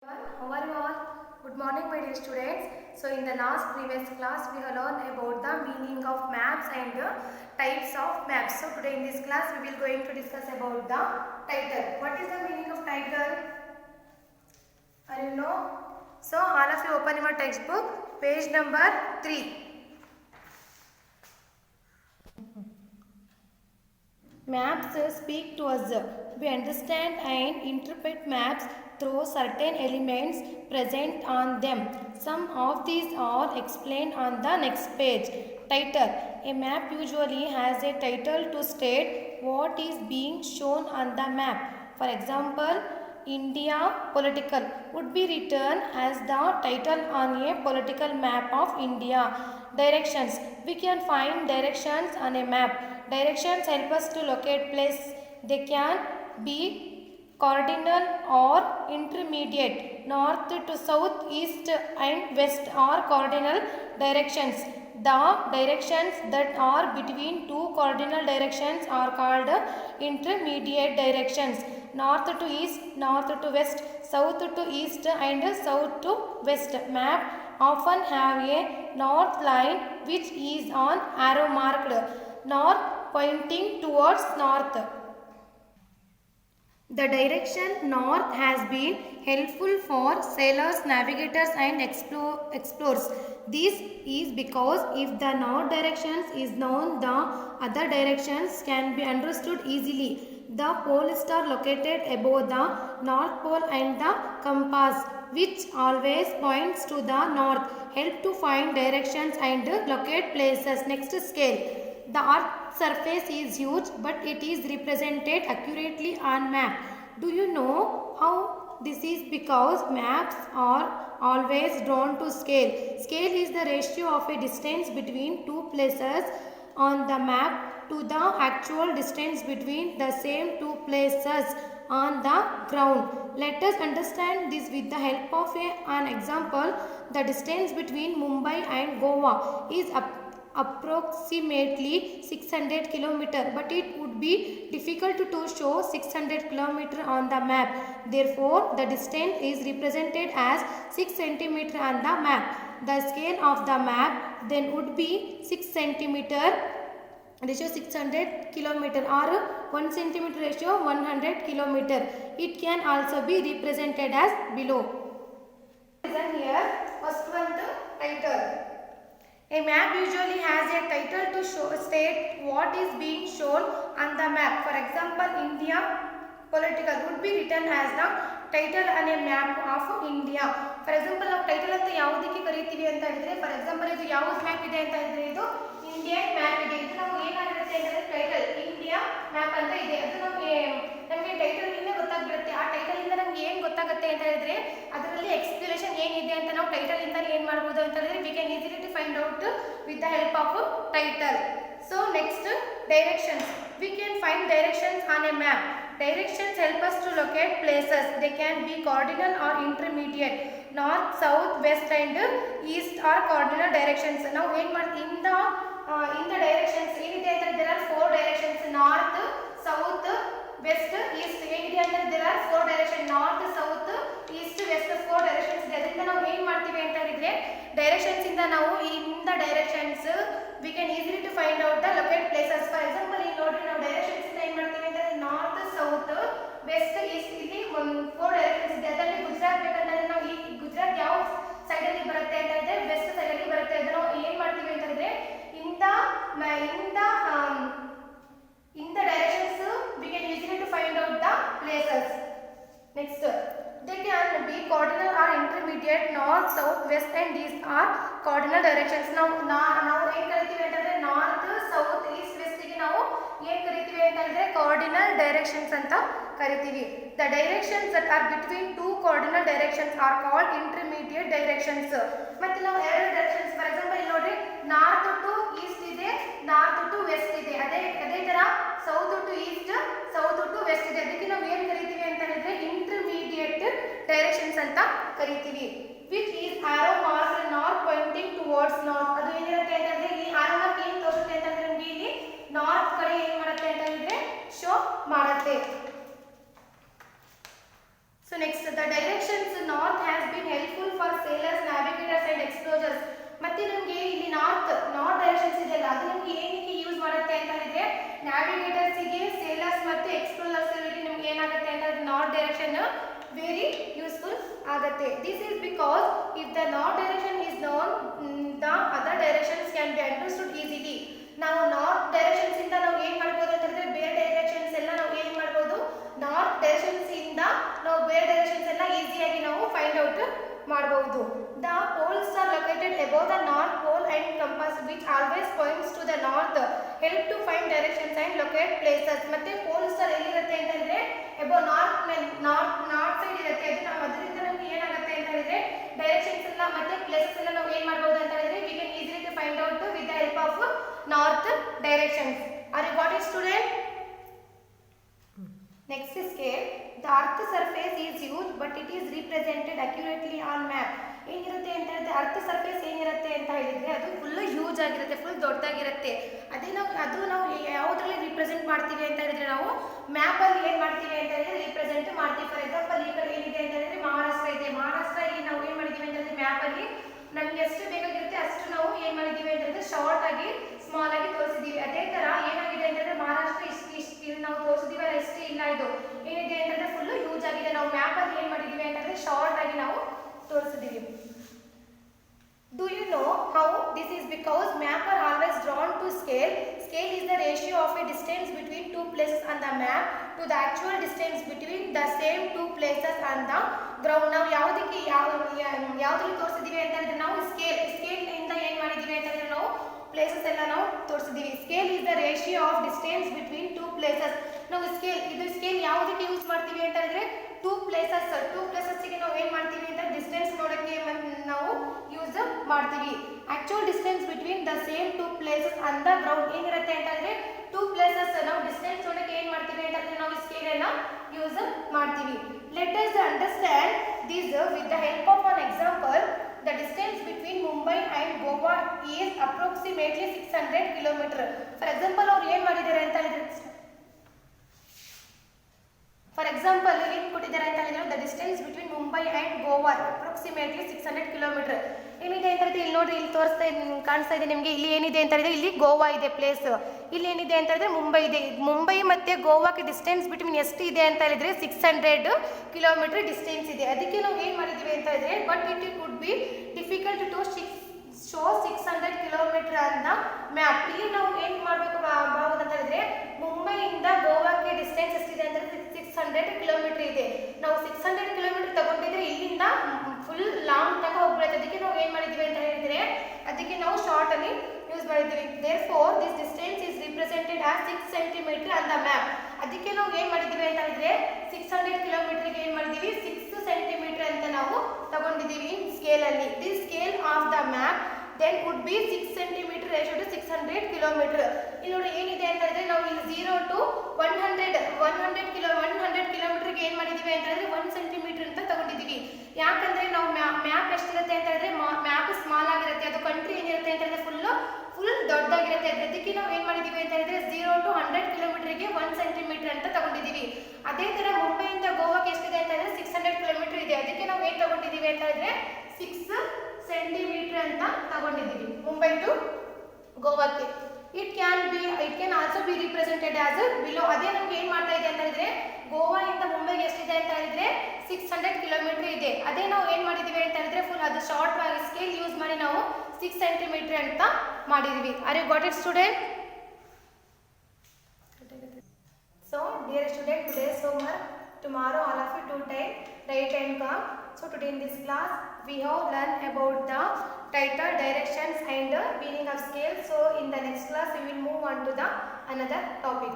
How are you all? Good morning, my dear students. So, in the last previous class, we have learned about the meaning of maps and types of maps. So, today in this class, we will going to discuss about the title. What is the meaning of title? Are you know? So, all of you open your textbook, page number 3. Maps speak to us. We understand and interpret maps through certain elements present on them. Some of these are explained on the next page. Title. A map usually has a title to state what is being shown on the map. For example, India political would be written as the title on a political map of India. Directions. We can find directions on a map. Directions help us to locate place. They can be cardinal or intermediate. North to south, east and west are cardinal directions. The directions that are between two cardinal directions are called intermediate directions. North to east, north to west, south to east and south to west. Map often have a north line which is on arrow marked north pointing towards north. The direction north has been helpful for sailors, navigators and explorers. This is because if the north direction is known, the other directions can be understood easily. The pole star located above the north pole and the compass, which always points to the north, help to find directions and locate places. Next, scale. The earth's surface is huge, but it is represented accurately on map. Do you know how this is? Because maps are always drawn to scale. Scale is the ratio of a distance between two places on the map to the actual distance between the same two places on the ground. Let us understand this with the help of an example. The distance between Mumbai and Goa is approximately 600 km, but it would be difficult to show 600 km on the map. Therefore, the distance is represented as 6 cm on the map. The scale of the map then would be 6 cm ratio 600 km or 1 cm ratio 100 km. It can also be represented as below. Listen here, first one the title. A map usually has a title to state what is being shown on the map. For example, India political would be written as the title on a map of India. For example, ನಾವು title ಅಂತ ಯಾವುದಕ್ಕೆ ಕರೀತೀವಿ ಅಂತ ಹೇಳಿದ್ರೆ, for example ಇದು ಯಾವ map ಇದೆ ಅಂತ ಹೇಳಿದ್ರೆ ಇದು ಇಂಡಿಯನ್ ಮ್ಯಾಪ್ ಇದೆ. ಇದು ನಾವು ಏನಾಗಿರುತ್ತೆ ಅಂದರೆ ಟೈಟಲ್ ಇಂಡಿಯಾ ಮ್ಯಾಪ್ ಅಂತ ಇದೆ. ಅದು ನಮಗೆ ಟೈಟಲ್ ಇಂದ ಗೊತ್ತಾಗ್ಬಿಡುತ್ತೆ. ಆ ಟೈಟಲ್ ಇಂದ ನಮ್ಗೆ ಏನು ಗೊತ್ತಾಗುತ್ತೆ ಅಂತ ಹೇಳಿದ್ರೆ ಅದರಲ್ಲಿ ಎಕ್ಸ್ಪ್ಲನೇಷನ್ ಏನಿದೆ ಅಂತ ನಾವು ಟೈಟಲ್ ಇಂದ ಏನು ಮಾಡಬಹುದು ಅಂತ ಹೇಳಿದ್ರೆ we can easily to find out with the help of title. So next, directions. We can find directions on a map. Directions help us to locate places. They can be cardinal or intermediate. North, south, west and east are cardinal directions. Now in the directions there are 4 directions: north, south, west, east. There are 4 directions: north, south, east, west, 4 directions. ಅದರಿಂದ ನಾವು ಏನು ಮಾಡ್ತೀವಿ ಅಂತ ಹೇಳಿದ್ರೆ directions ಇಂದ ನಾವು in the directions we can easily to find out the locate places. For example, ಇಲ್ಲಿ ನೋಡ್ರಿ ನಾವು directions ಇಂದ ಏನು ಮಾಡ್ತೀವಿ ಅಂದ್ರೆ north, south, west, east ಇಲ್ಲಿ 4 directions ಇದೆ. ಅದರಲ್ಲಿ ಗುಜರಾತ್ ಬೇಕಂದ್ರೆ ನಾವು ಈ ಗುಜರಾತ್ ಯಾವ ಸೈಡ್ ಅಲ್ಲಿ ಬರುತ್ತೆ ಅಂತ ಹೇಳಿದ್ರೆ ವೆಸ್ಟ್ ಸೈಡ್ ಅಲ್ಲಿ ಬರುತ್ತೆ. ಅದನ್ನ ನಾವು ಏನು ಮಾಡ್ತೀವಿ ಅಂತ ಹೇಳಿದ್ರೆ in the directions we can easily to find out the places. Next, they can be cardinal or intermediate: north, south, west and these are cardinal directions. ನಾವು ಏನು ಕರಿತೀವಿ ಅಂತಂದ್ರೆ north, south, east, west ಗೆ ನಾವು ಏನು ಕರಿತೀವಿ ಅಂತಂದ್ರೆ cardinal directions ಅಂತ ಕರಿತೀವಿ. The directions that are between two cardinal directions are called intermediate directions. ಮತ್ತೆ ನಾವು ಎರಡು directions, for example ಇಲ್ಲಿ ನೋಡ್ರಿ north to east ಇದೆ, north to west ಇದೆ. ಅದೇ ತರ south to east, south to west ಇದೆ. ಅದಕ್ಕೆ ನಾವು ಏನು ಕರಿತೀವಿ ಅಂತ ಹೇಳಿದ್ರೆ intermediate directions ಅಂತ ಕರಿತೀವಿ. Which is arrow marked north pointing towards north. ಅದು ಏನಿರುತ್ತೆ ಅಂತಂದ್ರೆ ಇಲ್ಲಿ arrow mark ಏನು ತೋರಿಸುತ್ತೆ ಅಂತಂದ್ರೆ ನಮಗೆ ಇಲ್ಲಿ ನಾರ್ತ್ ಕಡೆ ಏನು ಮಾಡುತ್ತೆ ಅಂತ ಹೇಳಿದ್ರೆ ಶೋ ಮಾಡುತ್ತೆ. So next the directions north has been helpful for sailors, navigators and explorers. ಮತ್ತೆ ನಮಗೆ ಇಲ್ಲಿ ನಾರ್ತ್ ಡೈರೆಕ್ಷನ್ಸ್ ಇದೆಯಲ್ಲ ಅದು ನಮಗೆ ಏನಕ್ಕೆ ಯೂಸ್ ಮಾಡುತ್ತೆ ಅಂತ ಹೇಳಿದ್ರೆ ನ್ಯಾವಿಗೇಟರ್ಸ್ ಗೆ, ಸೇಲರ್ಸ್ ಮತ್ತು ಎಕ್ಸ್ಪ್ಲೋರರ್ಸ್ ಗೆ ನಮಗೆ ಏನಾಗುತ್ತೆ ಅಂತ ನಾರ್ತ್ ಡೈರೆಕ್ಷನ್ ವೆರಿ ಯೂಸ್ಫುಲ್ ಆಗುತ್ತೆ. This is because if the north direction is known the other directions can be understood easily. ನಾವು ನಾರ್ತ್ ಡೈರೆಕ್ಷನ್ಸ್ ಇಂದ ನಾವು ಏನು ಮಾಡ್ಬೋದು ಅಂತ ಹೇಳಿದ್ರೆ ಬೇರೆ ಡೈರೆಕ್ಷನ್ಸ್ ಎಲ್ಲ ನಾವು ಏನು ಮಾಡ್ಬೋದು, ನಾರ್ತ್ ಡೈರೆಕ್ಷನ್ಸ್ ಇಂದ ನಾವು ಬೇರೆ ಡೈರೆಕ್ಷನ್ಸ್ ಎಲ್ಲ ಈಸಿಯಾಗಿ ನಾವು ಫೈಂಡ್ ಔಟ್ ಮಾಡಬಹುದು. The poles are located above the north pole and compass which always points to the north help to find directions and locate places. ಮತ್ತೆ pole star ಎಲ್ಲಿರುತ್ತೆ ಅಂತ ಹೇಳಿದ್ರೆ above north side ಇರುತ್ತೆ. ಅದು ನಾವು ಅದರಿಂದ ನಮಗೆ ಏನಾಗುತ್ತೆ ಅಂತ ಹೇಳಿದ್ರೆ ಡೈರೆಕ್ಷನ್ಸ್ ಎಲ್ಲ ಮತ್ತೆ ಪ್ಲೇಸಸ್ ಎಲ್ಲ ನಾವು ಏನು ಮಾಡಬಹುದು ಅಂತ ಹೇಳಿದ್ರೆ we can easily find out with the help of north directions. Are you got it student? Next scale, the earth surface is huge but it is represented accurately on map. ಏನಿರುತ್ತೆ ಅಂತ ಹೇಳಿದ್ರೆ earth surface ಏನಿರುತ್ತೆ ಅಂತ ಹೇಳಿದ್ರೆ ಅದು full huge ಆಗಿರುತ್ತೆ, full ದೊಡ್ಡದಾಗಿರುತ್ತೆ. ಅದು ನಾವು ಯಾವುದರಲ್ಲಿ ರಿಪ್ರೆಸೆಂಟ್ ಮಾಡ್ತೀವಿ ಅಂತ ಹೇಳಿದ್ರೆ ನಾವು ಮ್ಯಾಪ್ ಅಲ್ಲಿ ಏನು ಮಾಡ್ತೀವಿ ಅಂತ ಹೇಳಿದ್ರೆ ರಿಪ್ರೆಸೆಂಟ್ ಮಾಡ್ತೀವಿ. ಫಾರ್ ಎಕ್ಸಾಂಪಲ್ ಈ ಕಡೆ ಏನಿದೆ ಅಂತ ಹೇಳಿದ್ರೆ ಮಹಾರಾಷ್ಟ್ರ ಇದೆ. ಮಹಾರಾಷ್ಟ್ರ ಇಲ್ಲಿ ನಾವು ಏನು ಮಾಡಿದ್ದೀವಿ ಅಂತ ಹೇಳಿದ್ರೆ ಮ್ಯಾಪ್ ಅಲ್ಲಿ ನಮ್ಗೆ ಎಷ್ಟು ಬೇಕಾಗಿರುತ್ತೆ ಅಷ್ಟು ನಾವು ಏನು ಮಾಡಿದ್ದೀವಿ ಅಂತ ಹೇಳಿದ್ರೆ ಶಾರ್ಟ್ ಆಗಿ ಸ್ಮಾಲ್ ಆಗಿ ತೋರಿಸಿದ್ದೀವಿ. ಅದೇ ತರ ಏನಾಗಿದೆ ಅಂತ ಹೇಳಿದ್ರೆ ಮಹಾರಾಷ್ಟ್ರ ಇಷ್ಟು ನಾವು ತೋರಿಸಿದೀವಿ ಅಲ್ಲ, ಎಷ್ಟು ಇಲ್ಲ ಇದು ಏನಿದೆ ಅಂತ ಹೇಳಿದ್ರೆ ಫುಲ್ ಹ್ಯೂಜ್ ಆಗಿದೆ. ನಾವು ಮ್ಯಾಪ್ ಅಲ್ಲಿ ಏನು ಮಾಡಿದ್ದೀವಿ ಅಂತ ಹೇಳಿದ್ರೆ ಶಾರ್ಟ್ ಆಗಿ ನಾವು ತೋರಿಸಿದ್ದೀವಿ. Do you know how this is? Because map are always drawn to scale. Scale is the ratio of a distance between two places on the map to the actual distance between the same two places on the ground. ನಾವು ಯಾವುದಕ್ಕೆ ಯಾವುದ್ರಲ್ಲಿ ತೋರಿಸಿದ್ದೀವಿ ಅಂತ ಹೇಳಿದ್ರೆ ನಾವು scale ಇಂದ ಏನು ಮಾಡಿದ್ದೀವಿ ಅಂತ ಹೇಳಿದ್ರೆ ನಾವು ಪ್ಲೇಸಸ್ ಎಲ್ಲ ನಾವು ತೋರಿಸಿದ್ದೀವಿ. Scale is the ratio of distance between two places. ನಾವು ಸ್ಕೇಲ್ ಯಾವುದಕ್ಕೆ ಯೂಸ್ ಮಾಡ್ತೀವಿ ಅಂತ ಹೇಳಿದ್ರೆ ಟೂ ಪ್ಲೇಸಸ್ಗೆ ನಾವು ಏನು ಮಾಡ್ತೀವಿ ಅಂತ ಡಿಸ್ಟೆನ್ಸ್ ನೋಡೋಕ್ಕೆ ನಾವು ಯೂಸ್ ಮಾಡ್ತೀವಿ. Actual distance between the same two places on the ground ಏನಿರುತ್ತೆ ಅಂತ ಹೇಳಿದ್ರೆ ಟೂ ಪ್ಲೇಸಸ್ ನಾವು ಡಿಸ್ಟೆನ್ಸ್ ನೋಡೋಕ್ಕೆ ಏನು ಮಾಡ್ತೀವಿ ಅಂತ ಹೇಳಿದ್ರೆ ನಾವು ಸ್ಕೇಲನ್ನು ಯೂಸ್ ಮಾಡ್ತೀವಿ. Let us understand this with the help of an example. The distance between Mumbai and Goa is approximately 600 km. For example, ಅವರು ಏನು ಮಾಡಿದ್ದಾರೆ ಅಂತ ಹೇಳಿದ್ರೆ ಏನು ಕೊಟ್ಟಿದ್ದಾರೆ ಅಂತ ಹೇಳಿದ್ರೆ the distance between Mumbai and Goa approximately 600 km. ಏನಿದೆ ಅಂತ ಹೇಳಿದ್ರೆ ಇಲ್ಲಿ ನೋಡ್ರಿ, ಇಲ್ಲಿ ಕಾಣಿಸ್ತಾ ಇದೆ ನಿಮಗೆ. ಇಲ್ಲಿ ಏನಿದೆ ಅಂತ ಹೇಳಿದ್ರೆ ಇಲ್ಲಿ ಗೋವಾ ಇದೆ ಪ್ಲೇಸ್, ಇಲ್ಲಿ ಏನಿದೆ ಅಂತ ಹೇಳಿದ್ರೆ ಮುಂಬೈ ಇದೆ. ಮುಂಬೈ ಮತ್ತೆ ಗೋವಾಕ್ಕೆ ಡಿಸ್ಟೆನ್ಸ್ ಬಿಟ್ವೀನ್ ಎಷ್ಟು ಇದೆ ಅಂತ ಹೇಳಿದ್ರೆ 600 ಕಿಲೋಮೀಟರ್ ಡಿಸ್ಟೆನ್ಸ್ ಇದೆ. ಅದಕ್ಕೆ ನಾವು ಏನು ಮಾಡಿದ್ದೀವಿ ಅಂತ ಹೇಳಿದ್ರೆ but it would be difficult to show 600 kilometre ಅಂತ ಮ್ಯಾಪ್. ಇಲ್ಲಿ ನಾವು ಏನು ಮಾಡಬೇಕು ಅಂತ ಹೇಳಿದ್ರೆ ಮುಂಬೈಯಿಂದ ಗೋವಾಕ್ಕೆ ಡಿಸ್ಟೆನ್ಸ್ ಎಷ್ಟಿದೆ ಅಂತ ಹೇಳಿದ್ರೆ 600 ಕಿಲೋಮೀಟರ್ ಇದೆ. ನಾವು 600 ಕಿಲೋಮೀಟರ್ ತಗೊಂಡಿದ್ರೆ ಇಲ್ಲಿಂದ ಫುಲ್ ಲಾಂಗ್ ತನಕ ಹೋಗ್ಬಿಡುತ್ತೆ. ಅದಕ್ಕೆ ನಾವು ಏನು ಮಾಡಿದ್ದೀವಿ ಅಂತ ಹೇಳಿದ್ರೆ ಅದಕ್ಕೆ ನಾವು ಶಾರ್ಟ್ ಅಲ್ಲಿ ಯೂಸ್ ಮಾಡಿದ್ದೀವಿ. therefore this distance is represented as 6 cm on the map. ಅದಕ್ಕೆ ನಾವು ಏನು ಮಾಡಿದ್ದೀವಿ ಅಂತ ಹೇಳಿದ್ರೆ 600 ಕಿಲೋಮೀಟರ್ಗೆ ಏನು ಮಾಡಿದ್ದೀವಿ 6 cm ಅಂತ ನಾವು ತಗೊಂಡಿದ್ದೀವಿ ಸ್ಕೇಲ್ ಅಲ್ಲಿ. this scale of the map then would be 6 cm ratio to 600 km. ಇಲ್ಲಿ ನೋಡಿ ಏನಿದೆ ಅಂತ ಹೇಳಿದ್ರೆ ನಾವು ಇಲ್ಲಿ 0 to 100 ಕಿಲೋಮೀಟರ್ಗೆ ಏನು ಮಾಡಿದ್ದೀವಿ ಅಂತ ಹೇಳಿದ್ರೆ 1 cm ಅಂತ ತಗೊಂಡಿದ್ದೀವಿ. ಯಾಕಂದ್ರೆ ನಾವು ಮ್ಯಾಪ್ ಎಷ್ಟಿರುತ್ತೆ ಅಂತ ಹೇಳಿದ್ರೆ ಮ್ಯಾಪ್ ಸ್ಮಾಲ್ ಆಗಿರುತ್ತೆ, ಅದು ಕಂಟ್ರಿ ಏನಿರುತ್ತೆ ಅಂತ ಹೇಳಿದ್ರೆ ಫುಲ್ ದೊಡ್ಡದಾಗಿರುತ್ತೆ. ಅದಕ್ಕೆ ನಾವು ಏನು ಮಾಡಿದ್ದೀವಿ ಅಂತ ಹೇಳಿದ್ರೆ 0 to 100 ಕಿಲೋಮೀಟರ್ಗೆ 1 cm ಅಂತ ತಗೊಂಡಿದ್ದೀವಿ. ಅದೇ ತರ ಮುಂಬೈಯಿಂದ ಗೋವಾಕ್ಕೆ ಎಷ್ಟಿದೆ ಅಂತ ಹೇಳಿದ್ರೆ 600 ಕಿಲೋಮೀಟರ್ ಇದೆ. ಅದಕ್ಕೆ ನಾವು ಏನು ತಗೊಂಡಿದ್ದೀವಿ ಅಂತ ಹೇಳಿದ್ರೆ 6 cm ಅಂತ ತಗೊಂಡಿದ್ದೀವಿ ಮುಂಬೈ ಟು ಗೋವಾಕ್ಕೆ. It can also be represented as below. ಅದೇ ನಮ್ಗೆ ಏನು ಮಾಡ್ತಾ ಇದೆ ಅಂತ ಹೇಳಿದ್ರೆ ಗೋವಾಯಿಂದ ಮುಂಬೈಗೆ ಎಷ್ಟಿದೆ ಅಂತ ಹೇಳಿದ್ರೆ 600 ಕಿಲೋಮೀಟರ್ ಇದೆ. ಅದೇ ನಾವು ಏನು ಮಾಡಿದ್ದೀವಿ ಅಂತ ಹೇಳಿದ್ರೆ ಫುಲ್ ಅದು ಶಾರ್ಟ್ ಆಗಿ ಸ್ಕೇಲ್ ಯೂಸ್ ಮಾಡಿ ನಾವು 6 cm ಅಂತ ಮಾಡಿದ್ದೀವಿ. Are you got it student? So dear student, today's homework, tomorrow all of you do time, write and come. So today in this class we have learned about the title, directions and the meaning of scale. So in the next class we will move on to the another topic.